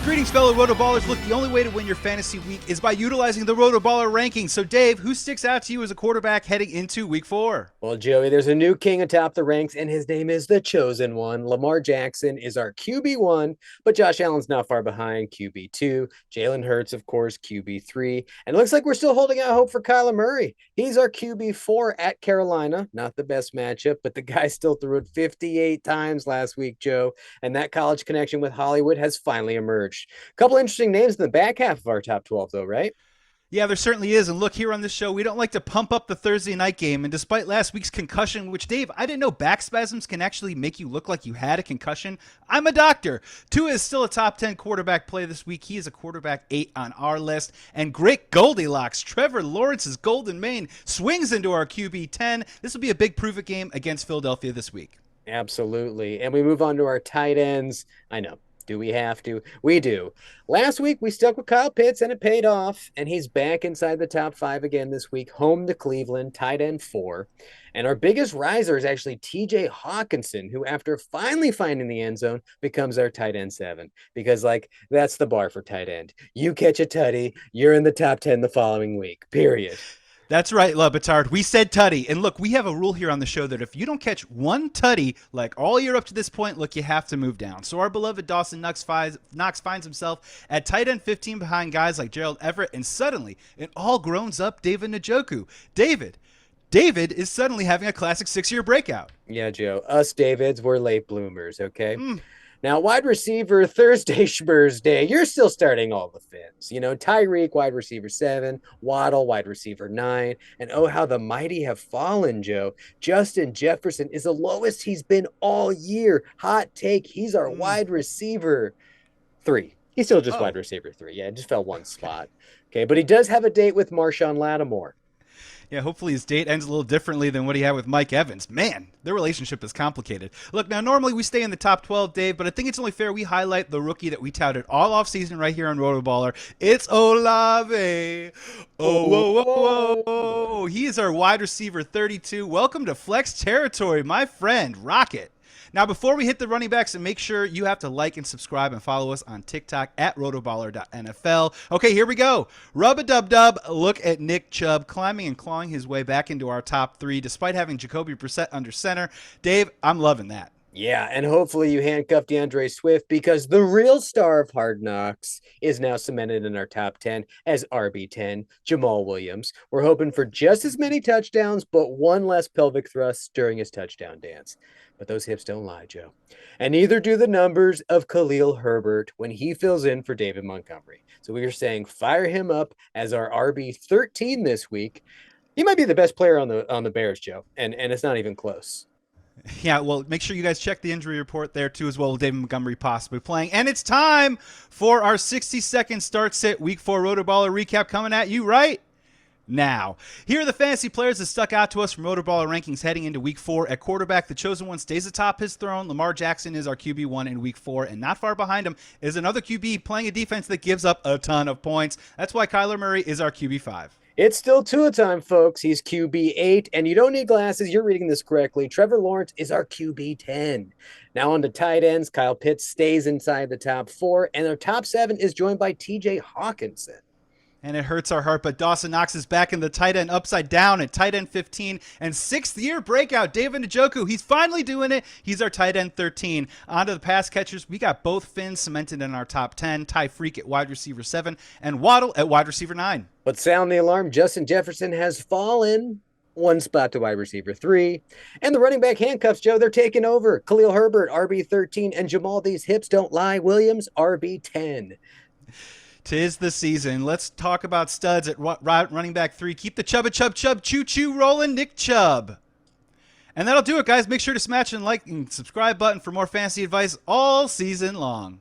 Greetings, fellow RotoBallers. Look, the only way to win your fantasy week is by utilizing the RotoBaller rankings. So, Dave, who sticks out to you as a quarterback heading into week 4? Well, Joey, there's a new king atop the ranks, and his name is the Chosen One. Lamar Jackson is our QB1, but Josh Allen's not far behind, QB2. Jalen Hurts, of course, QB3. And it looks like we're still holding out hope for Kyler Murray. He's our QB4 at Carolina. Not the best matchup, but the guy still threw it 58 times last week, Joe. And that college connection with Hollywood has finally emerged. A couple interesting names in the back half of our top 12, though, right? Yeah, there certainly is. And look, here on this show, we don't like to pump up the Thursday night game. And despite last week's concussion, which, Dave, I didn't know back spasms can actually make you look like you had a concussion. I'm a doctor. Tua is still a top 10 quarterback play this week. He is a quarterback 8 on our list. And great Goldilocks, Trevor Lawrence's Golden Mane swings into our QB 10. This will be a big prove-it game against Philadelphia this week. Absolutely. And we move on to our tight ends. I know. Do we have to? We do. Last week, we stuck with Kyle Pitts, and it paid off. And he's back inside the top 5 again this week, home to Cleveland, tight end 4. And our biggest riser is actually TJ Hawkinson, who, after finally finding the end zone, becomes our tight end 7. Because, that's the bar for tight end. You catch a tutty, you're in the top 10 the following week, period. That's right, Lubitard. We said tutty. And look, we have a rule here on the show that if you don't catch one tutty, like all year up to this point, look, you have to move down. So our beloved Dawson Knox finds himself at tight end 15 behind guys like Gerald Everett, and suddenly an all-grown-up David Njoku. David is suddenly having a classic 6-year breakout. Yeah, Joe. Us Davids, we're late bloomers, okay? Now, wide receiver Thursday, Schmurz Day, you're still starting all the fins. You know, Tyreek, wide receiver 7, Waddle, wide receiver 9, and oh, how the mighty have fallen, Joe. Justin Jefferson is the lowest he's been all year. Hot take, he's our wide receiver 3. He's still just wide receiver 3. Yeah, it just fell one spot. Okay, but he does have a date with Marshawn Lattimore. Yeah, hopefully his date ends a little differently than what he had with Mike Evans. Man, their relationship is complicated. Look, now normally we stay in the top 12, Dave, but I think it's only fair we highlight the rookie that we touted all offseason right here on RotoBaller. It's Olave. Oh. He is our wide receiver 32. Welcome to Flex territory, my friend. Rocket. Now, before we hit the running backs, and make sure you have to like and subscribe and follow us on TikTok at rotoballer.nfl. Okay, here we go. Rub-a-dub-dub. Look at Nick Chubb climbing and clawing his way back into our top 3 despite having Jacoby Brissett under center. Dave, I'm loving that. Yeah, and hopefully you handcuff DeAndre Swift, because the real star of Hard Knocks is now cemented in our top 10 as RB10, Jamal Williams. We're hoping for just as many touchdowns, but one less pelvic thrust during his touchdown dance. But those hips don't lie, Joe. And neither do the numbers of Khalil Herbert when he fills in for David Montgomery. So we are saying fire him up as our RB13 this week. He might be the best player on the Bears, Joe, and it's not even close. Yeah, well, make sure you guys check the injury report there, too, as well, with David Montgomery possibly playing. And it's time for our 60-second start-sit Week 4 RotoBaller recap coming at you right now. Here are the fantasy players that stuck out to us from RotoBaller rankings heading into Week 4. At quarterback, the Chosen One stays atop his throne. Lamar Jackson is our QB1 in Week 4, and not far behind him is another QB playing a defense that gives up a ton of points. That's why Kyler Murray is our QB5. It's still Tua time, folks. He's QB8, and you don't need glasses. You're reading this correctly. Trevor Lawrence is our QB10. Now on to tight ends. Kyle Pitts stays inside the top 4, and our top 7 is joined by TJ Hawkinson. And it hurts our heart, but Dawson Knox is back in the tight end upside down at tight end 15. And 6th-year breakout, David Njoku. He's finally doing it. He's our tight end 13. On to the pass catchers. We got both Finns cemented in our top 10. Ty Freak at wide receiver 7 and Waddle at wide receiver 9. But sound the alarm. Justin Jefferson has fallen one spot to wide receiver 3. And the running back handcuffs, Joe, they're taking over. Khalil Herbert, RB13, and Jamal, these hips don't lie, Williams, RB10. 'Tis the season. Let's talk about studs at running back 3. Keep the chub choo-choo rolling, Nick Chubb. And that'll do it, guys. Make sure to smash and like and subscribe button for more fantasy advice all season long.